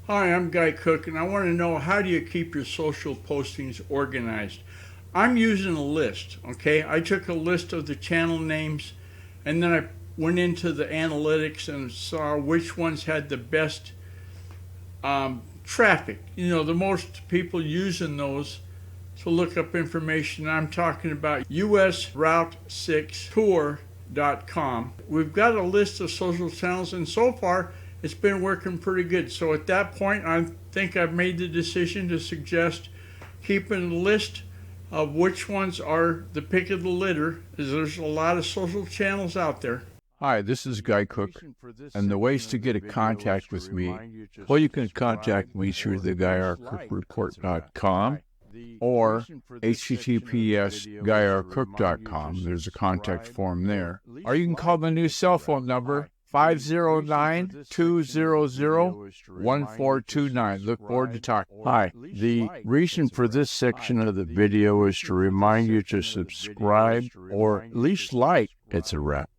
Hi, I'm Guy Cook, and I want to know, how do you keep your social postings organized? I'm using a list, okay? I took a list of the channel names, and then I went into the analytics and saw which ones had the best traffic. You know, the most people using those to look up information. I'm talking about usroute6tour.com. We've got a list of social channels, and so far it's been working pretty good. So at that point, I think I've made the decision to suggest keeping a list of which ones are the pick of the litter, as there's a lot of social channels out there. Hi, this is Guy Cook, and the ways to get in contact with me, well, you can contact me through the GuyRCookReport.com or https://GuyRCook.com. There's a contact form there. Or you can call my new cell phone number, 509-200-1429. Look forward to talking. Hi, the reason for this section of the video is to remind you to subscribe or at least like. It's a wrap.